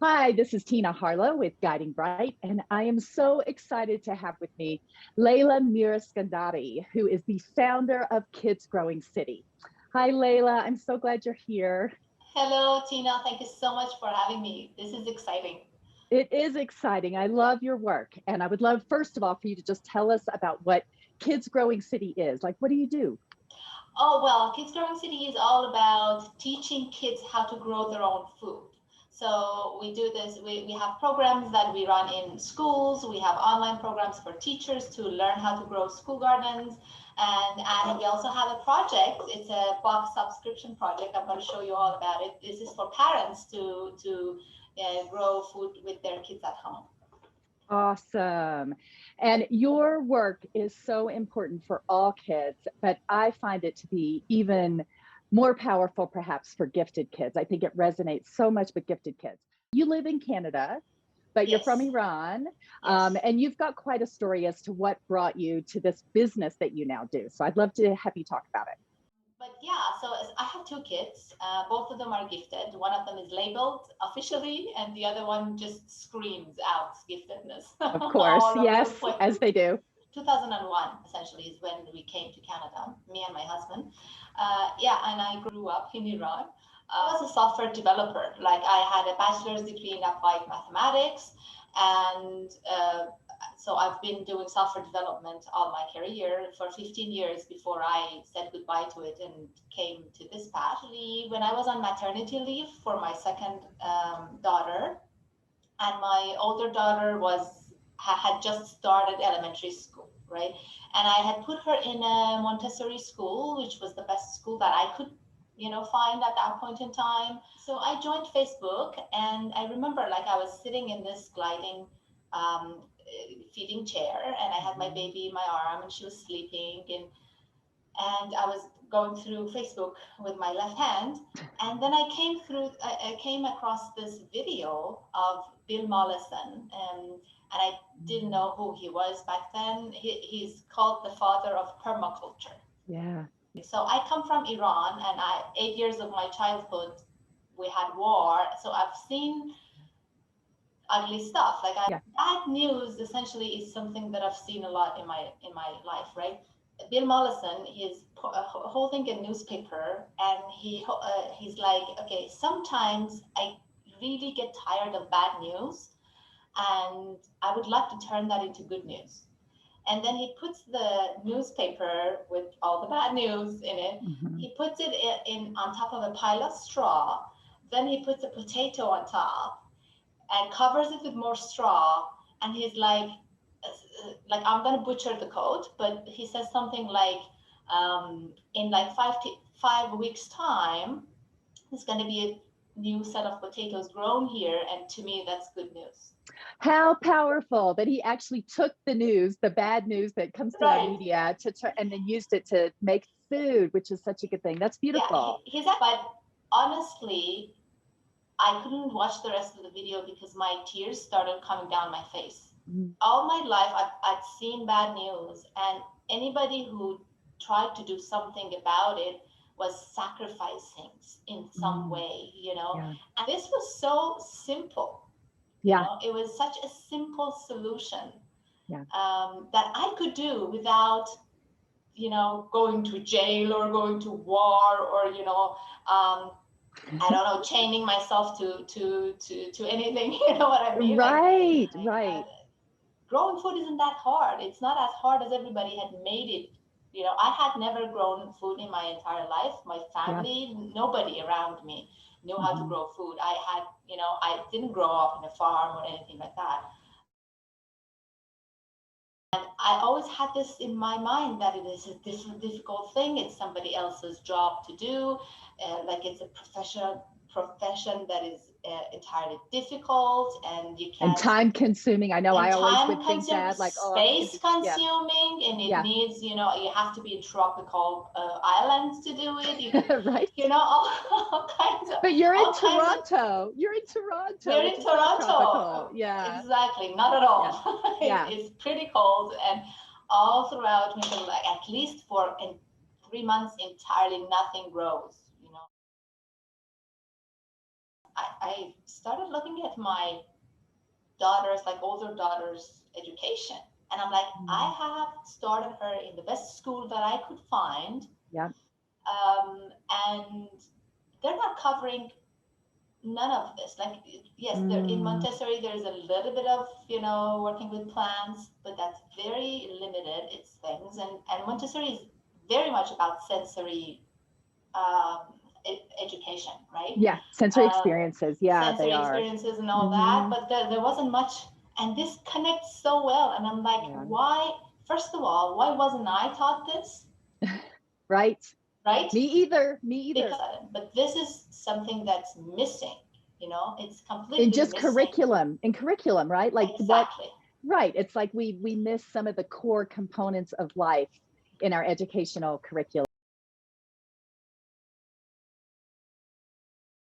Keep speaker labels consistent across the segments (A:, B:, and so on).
A: Hi, this is Tina Harlow with Guiding Bright, and I am so excited to have with me Leila Mireskandari, who is the founder of Kids Growing City. Hi, Leila. I'm so glad you're here.
B: Hello, Tina. Thank you so much for having me. This is exciting.
A: It is exciting. I love your work, and I would love, first of all, for you to just tell us about what Kids Growing City is. Like, what do you do?
B: Oh, well, Kids Growing City is all about teaching kids how to grow their own food. So we do this, we have programs that we run in schools. We have online programs for teachers to learn how to grow school gardens. And we also have a project. It's a box subscription project. I'm going to show you all about it. This is for parents to grow food with their kids at home.
A: Awesome. And your work is so important for all kids, but I find it to be even more powerful perhaps for gifted kids. I think it resonates so much with gifted kids. You live in Canada, but you're from
B: Yes.
A: Iran,
B: Yes.
A: and you've got quite a story as to what brought you to this business that you now do. So I'd love to have you talk about it.
B: But yeah, so I have two kids. Both of them are gifted. One of them is labeled officially, and the other one just screams out giftedness
A: Of course,
B: all over the
A: yes,
B: place.
A: as they do.
B: 2001 essentially is when we came to Canada, me and my husband. Yeah, and I grew up in Iran. I was a software developer. Like I had a bachelor's degree in applied mathematics, and so I've been doing software development all my career for 15 years before I said goodbye to it and came to this path. Actually, when I was on maternity leave for my second daughter, and my older daughter had just started elementary school, right? And I had put her in a Montessori school, which was the best school that I could, find at that point in time. So I joined Facebook, and I remember like I was sitting in this gliding feeding chair, and I had my baby in my arm, and she was sleeping, and I was going through Facebook with my left hand, and then I came across this video of Bill Mollison, and I didn't know who he was back then. He's called the Father of Permaculture.
A: Yeah.
B: So I come from Iran, and 8 years of my childhood, we had war. So I've seen ugly stuff. Bad news essentially is something that I've seen a lot in my life, right? Bill Mollison, he's holding a newspaper, and he's like, okay, sometimes I really get tired of bad news, and I would like to turn that into good news. And then he puts the newspaper with all the bad news in it.
A: Mm-hmm.
B: He puts it in on top of a pile of straw. Then he puts a potato on top and covers it with more straw. And he's like I'm gonna butcher the quote, but he says something like, in like 5 weeks time, there's gonna be a new set of potatoes grown here, and to me that's good news.
A: How powerful that he actually took the news, the bad news that comes through our
B: Right.
A: media, and then used it to make food, which is such a good thing. That's beautiful.
B: Yeah, but honestly, I couldn't watch the rest of the video because my tears started coming down my face.
A: Mm.
B: All my life, I'd seen bad news, and anybody who tried to do something about it was sacrificing in some way,
A: Yeah.
B: And this was so simple.
A: Yeah.
B: It was such a simple solution,
A: Yeah.
B: that I could do without, going to jail or going to war or, I don't know, chaining myself to anything. You know what I mean?
A: Right. Right.
B: Growing food isn't that hard. It's not as hard as everybody had made it. I had never grown food in my entire life. My family, nobody around me knew how to grow food. I didn't grow up in a farm or anything like that. And I always had this in my mind that it is a difficult thing. It's somebody else's job to do. Like it's a profession that is entirely difficult, and you can't.
A: And time consuming. I know I always would think that, like,
B: space consuming, and it needs, you have to be in tropical islands to do it.
A: Right.
B: All kinds of.
A: But you're in Toronto. You're in Toronto.
B: We're in Toronto.
A: Yeah.
B: Exactly. Not at all.
A: Yeah.
B: It's pretty cold, and all throughout winter, like at least for 3 months entirely, nothing grows. I started looking at my daughter's, like older daughter's education. And I'm like, I have started her in the best school that I could find.
A: Yeah.
B: And they're not covering none of this. Like, yes, there in Montessori, there's a little bit of, working with plants, but that's very limited. It's things. And Montessori is very much about sensory education, right?
A: Yeah, sensory experiences. Yeah,
B: sensory
A: they are.
B: experiences and all that, but there wasn't much. And this connects so well. And I'm like, why? First of all, why wasn't I taught this?
A: Right.
B: Right.
A: Me either.
B: But this is something that's missing. It's completely
A: in just
B: missing.
A: curriculum, right? Like
B: exactly.
A: Right. It's like we miss some of the core components of life in our educational curriculum.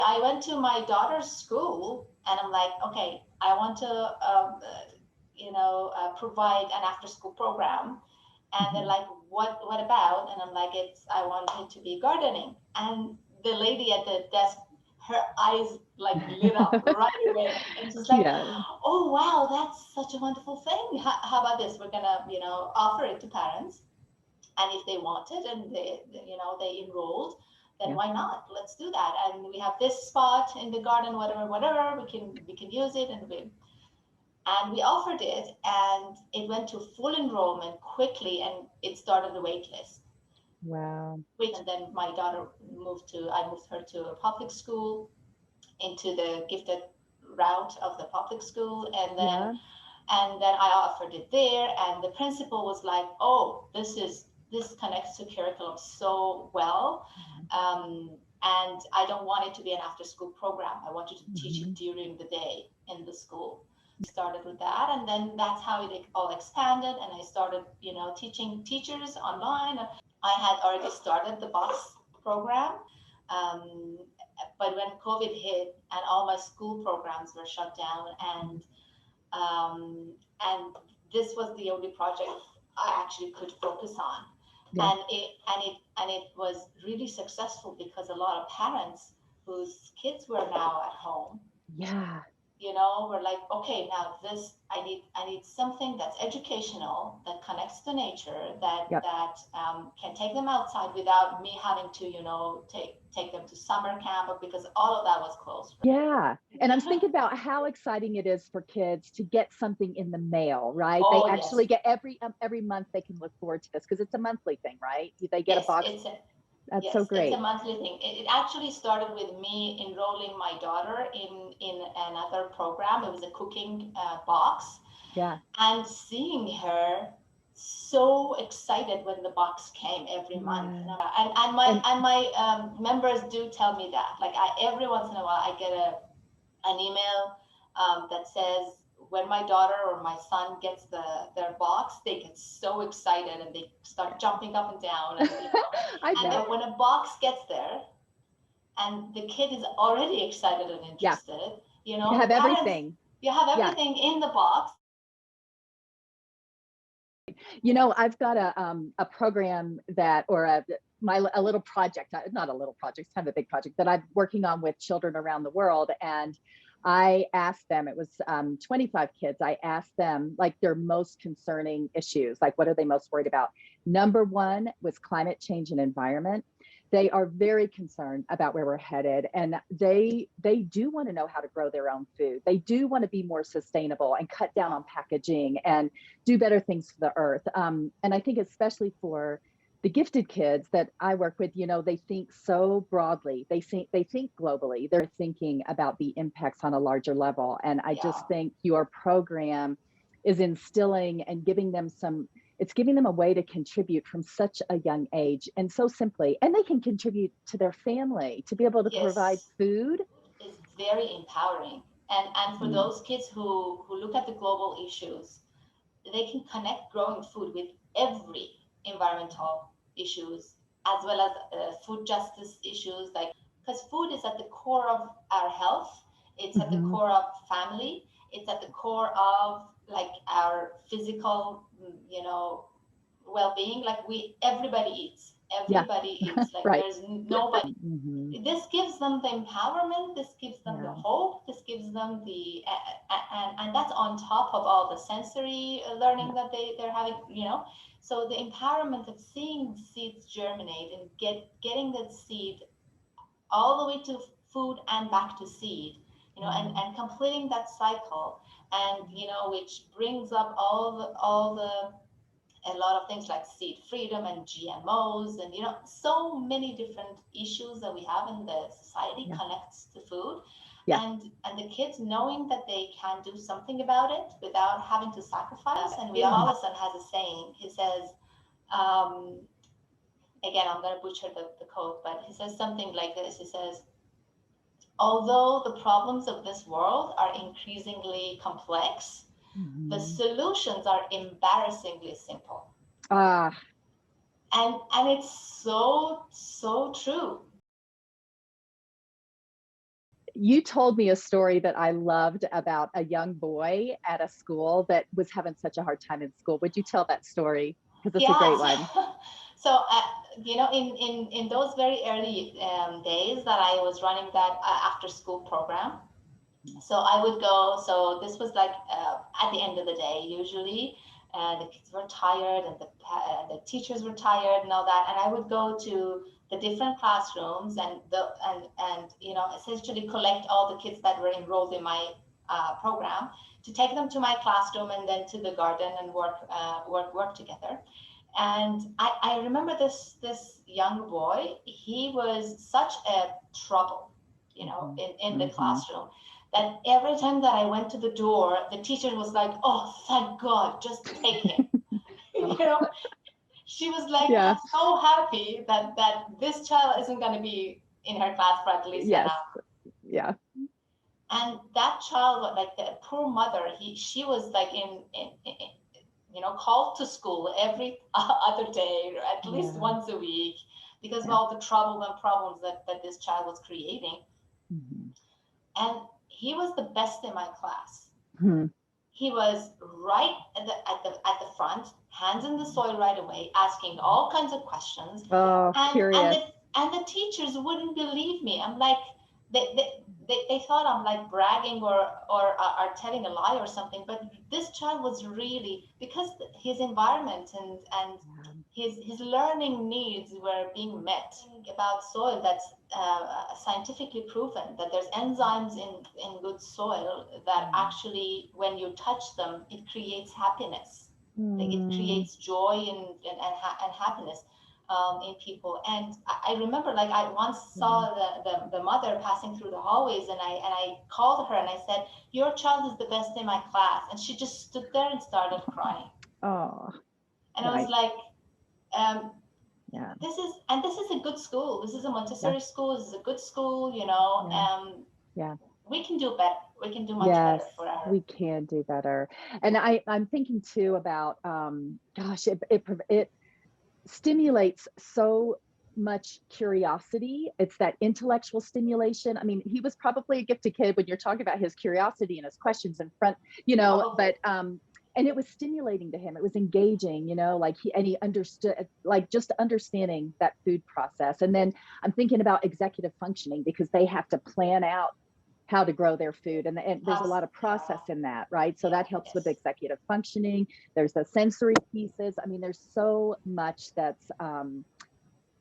B: I went to my daughter's school and I'm like, okay, I want to, provide an after-school program. And they're like, what about? And I'm like, I want it to be gardening. And the lady at the desk, her eyes like lit up right away. And she's like, oh, wow, that's such a wonderful thing. How about this? We're gonna, offer it to parents. And if they want it and they enrolled, then why not? Let's do that. And we have this spot in the garden, whatever, we can use it. And we offered it, and it went to full enrollment quickly, and it started the wait list.
A: Wow.
B: And then my daughter I moved her to a public school, into the gifted route of the public school. And then I offered it there, and the principal was like, oh, this connects to curriculum so well. And I don't want it to be an after school program. I want you to teach it during the day in the school. Started with that, and then that's how it all expanded, and I started teaching teachers online. I had already started the box program, but when COVID hit and all my school programs were shut down, and this was the only project I actually could focus on. And it was really successful because a lot of parents whose kids were now at home we're like, okay, now this I need something that's educational, that connects to nature, that can take them outside without me having to take them to summer camp, because all of that was closed.
A: And I'm thinking about how exciting it is for kids to get something in the mail, right? They actually get every month. They can look forward to this because it's a monthly thing, right? They get a box. That's so great.
B: It's a monthly thing. It actually started with me enrolling my daughter in another program. It was a cooking box. And seeing her so excited when the box came every month. And my members do tell me that. Like every once in a while I get an email that says, when my daughter or my son gets their box, they get so excited and they start jumping up and down. And then when a box gets there and the kid is already excited and interested, you have everything. You have everything in the box.
A: I've got a program that, or a little project, not a little project, it's kind of a big project that I'm working on with children around the world. And I asked them, it was 25 kids. I asked them like their most concerning issues, like what are they most worried about? Number one was climate change and environment. They are very concerned about where we're headed, and they do want to know how to grow their own food. They do want to be more sustainable and cut down on packaging and do better things for the earth. And I think especially for the gifted kids that I work with, they think so broadly. They think globally. They're thinking about the impacts on a larger level. And I just think your program is instilling and giving them a way to contribute from such a young age, and so simply. And they can contribute to their family to be able to provide food.
B: It's very empowering. And for those kids who look at the global issues, they can connect growing food with every environmental issues, as well as food justice issues, because food is at the core of our health. It's at the core of family. It's at the core of our physical, well-being. Everybody eats. everybody eats. Like
A: Right.
B: there's nobody.
A: Mm-hmm.
B: This gives them the empowerment. This gives them the
A: Yeah.
B: hope. This gives them the and that's on top of all the sensory learning that they're having. So the empowerment of seeing seeds germinate and getting that seed all the way to food and back to seed, and completing that cycle, and which brings up all the a lot of things like seed freedom and GMOs, and so many different issues that we have in the society connects to food. And the kids knowing that they can do something about it without having to sacrifice. And Mollison has a saying. He says, again, I'm going to butcher the quote, but he says something like this. He says, although the problems of this world are increasingly complex, the solutions are embarrassingly simple. And it's so true.
A: You told me a story that I loved about a young boy at a school that was having such a hard time in school. Would you tell that story? Because it's a great one.
B: So, in those very early days that I was running that after school program, so I would go, so this was like at the end of the day, usually, the kids were tired and the teachers were tired and all that. And I would go to the different classrooms and essentially collect all the kids that were enrolled in my program to take them to my classroom and then to the garden and work together. And I remember this young boy, he was such a trouble, in the classroom, that every time that I went to the door, the teacher was like, oh, thank God, just take him. She was like, so happy that this child isn't going to be in her class for at least an hour.
A: Yeah.
B: And that child, like the poor mother, she was like in called to school every other day, or at least once a week, because of all the trouble and problems that this child was creating. And he was the best in my class. He was right at the front, hands in the soil right away, asking all kinds of questions. And the teachers wouldn't believe me. I'm like, they thought I'm like bragging or are telling a lie or something. But this child was really, because his environment and his learning needs were being met. About soil, that's scientifically proven that there's enzymes in good soil that actually, when you touch them, it creates happiness. Like it creates joy and happiness in people. And I remember, like, I once saw the mother passing through the hallways, and I called her and I said, your child is the best in my class. And she just stood there and started crying. And I was like, this is a good school. This is a Montessori school. This is a good school, we can do better. We can do much better for our.
A: We can do better. And I'm thinking too about, it stimulates so much curiosity. It's that intellectual stimulation. I mean, he was probably a gifted kid when you're talking about his curiosity and his questions in front, but and it was stimulating to him. It was engaging, like he understood, like just understanding that food process. And then I'm thinking about executive functioning, because they have to plan out how to grow their food. And there's a lot of process in that, right? So that helps with executive functioning. There's the sensory pieces. I mean, there's so much that's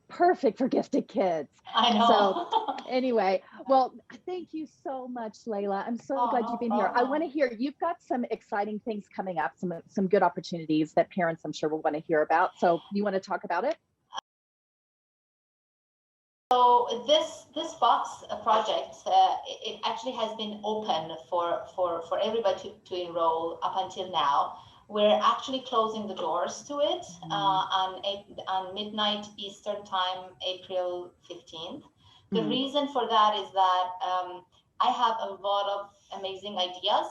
A: perfect for gifted kids.
B: I know.
A: So anyway, well, thank you so much, Leila. I'm so glad you've been here. I want to hear, you've got some exciting things coming up, some good opportunities that parents, I'm sure, will want to hear about. So you want to talk about it?
B: So this box project, it actually has been open for everybody to enroll up until now. We're actually closing the doors to it on midnight Eastern time, April 15th. The reason for that is that I have a lot of amazing ideas,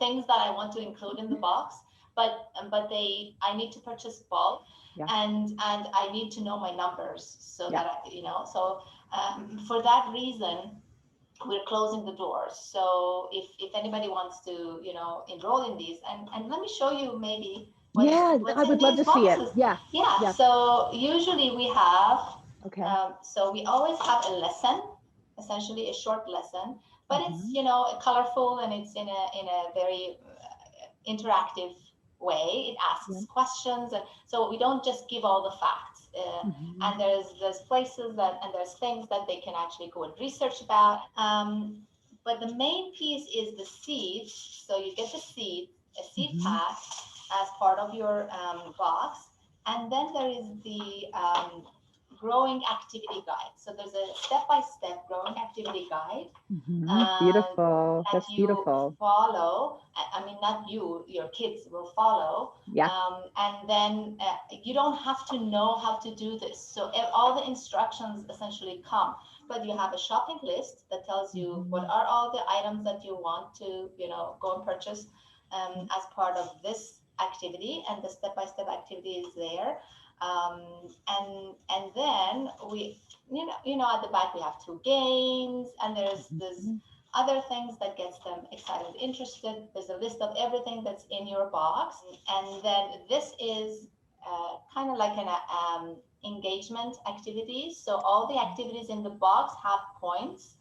B: things that I want to include in the box, but I need to purchase bulk. And I need to know my numbers so that for that reason, we're closing the doors. So if anybody wants to enroll in these, and let me show you maybe
A: Yeah,
B: what's
A: I
B: in
A: would love
B: these
A: to see it.
B: boxes.
A: Yeah.
B: Yeah.
A: Yeah.
B: So usually we have,
A: Okay.
B: so we always have a lesson, essentially a short lesson, but it's, you know, colorful, and it's in a very interactive way. It asks questions, and so we don't just give all the facts. And there's places that, and there's things that they can actually go and research about. But the main piece is the seeds. So you get the seed, a seed pack as part of your box, and then there is the growing activity guide. So there's a step-by-step growing activity guide.
A: Beautiful.
B: That
A: That's
B: you
A: beautiful.
B: follow. I mean, not you, your kids will follow.
A: Yeah.
B: And then you don't have to know how to do this. So all the instructions essentially come, but you have a shopping list that tells you what are all the items that you want to, you know, go and purchase as part of this activity, and the step-by-step activity is there. And then we, you know, at the back we have 2 games, and there's this other things that gets them excited, interested. There's a list of everything that's in your box, and then this is kind of like an engagement activity. So all the activities in the box have points.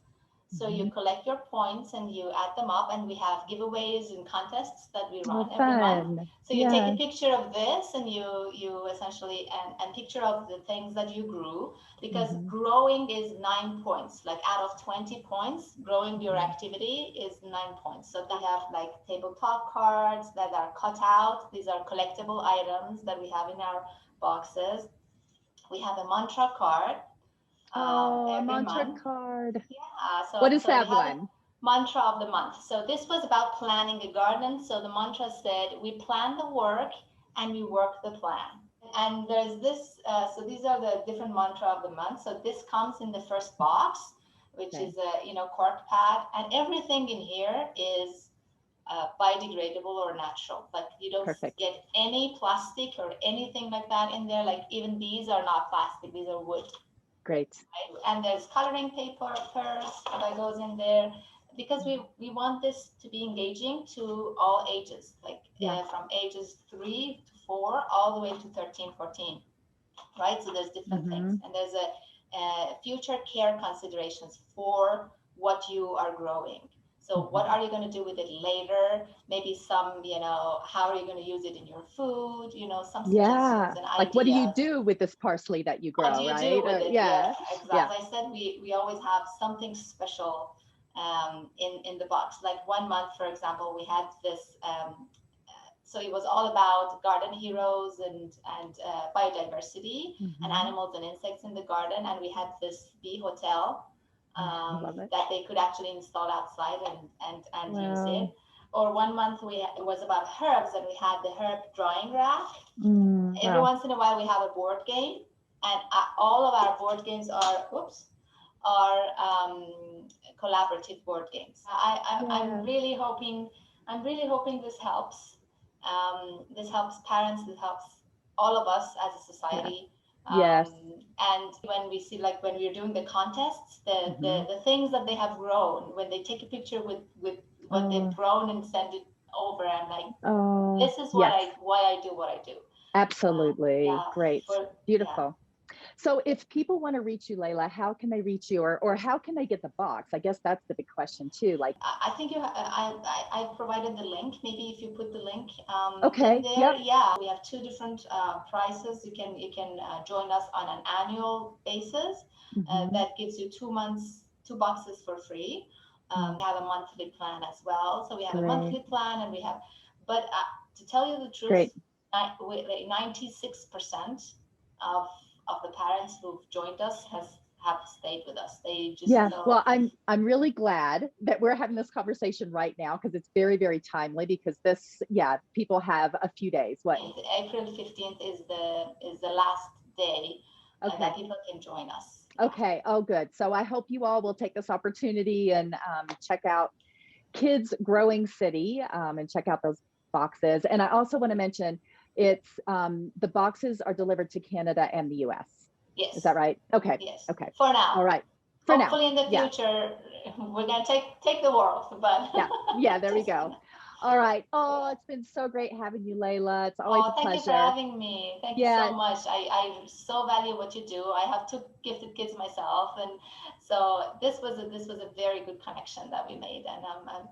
B: So you collect your points and you add them up, and we have giveaways and contests that we run every month. So you take a picture of this, and you essentially, and picture of the things that you grew, because growing is 9 points. Like out of 20 points, growing your activity is 9 points. So they have like tabletop cards that are cut out. These are collectible items that we have in our boxes. We have a mantra card.
A: A mantra card.
B: Yeah. So
A: what is
B: so
A: that one?
B: Mantra of the month. So this was about planning a garden. So the mantra said, we plan the work and we work the plan. And there's this, so these are the different mantra of the month. So this comes in the first box, which is a, you know, cork pad, and everything in here is biodegradable or natural. Like you don't get any plastic or anything like that in there. Like even these are not plastic, these are wood.
A: Great.
B: Right? And there's coloring paper that goes in there, because we want this to be engaging to all ages, like from ages 3 to 4 all the way to 13, 14, right? So there's different things, and there's a future care considerations for what you are growing. So what are you going to do with it later? Maybe some, you know, how are you going to use it in your food? You know, some suggestions and ideas.
A: Like what do you do with this parsley that you grow,
B: what do you
A: right?
B: do with it? Yeah, exactly. I said we always have something special in the box. Like 1 month, for example, we had this. So it was all about garden heroes and biodiversity and animals and insects in the garden. And we had this bee hotel that they could actually install outside and use it. Or 1 month it was about herbs, and we had the herb drawing rack. Every once in a while we have a board game, and all of our board games are collaborative board games. I'm really hoping this helps. This helps parents, this helps all of us as a society. And when we see, like when we're doing the contests, the things that they have grown, when they take a picture with what they've grown and send it over, I'm like, this is why I do what I do.
A: Absolutely. Great. Beautiful. So if people want to reach you, Leila, how can they reach you, or how can they get the box? I guess that's the big question too. Like,
B: I think I provided the link. Maybe if you put the link
A: in
B: there. Yeah, we have 2 different prices. You can join us on an annual basis. That gives you 2 months, 2 boxes for free. We have a monthly plan as well. So we have a monthly plan, and we have, but to tell you the truth, 96% of the parents who've joined us have stayed with us. They just
A: well, I'm really glad that we're having this conversation right now, because it's very, very timely, because this people have a few days. What?
B: April 15th is the last day that people can join us.
A: Okay. Oh, good. So I hope you all will take this opportunity and check out Kids Growing City and check out those boxes. And I also want to mention, it's the boxes are delivered to Canada and the US.
B: Yes.
A: Is that right? Okay.
B: Yes.
A: Okay.
B: For now.
A: All right.
B: Hopefully in the future, we're going to take the world, but
A: there we go. All right. Oh, it's been so great having you, Leila. It's always a
B: Thank you for
A: pleasure.
B: having me. Thank you
A: Yeah.
B: so much. I so value what you do. I have two gifted kids myself, and so this was a very good connection that we made, and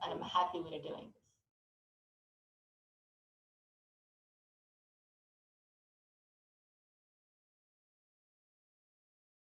B: I'm happy we are doing this.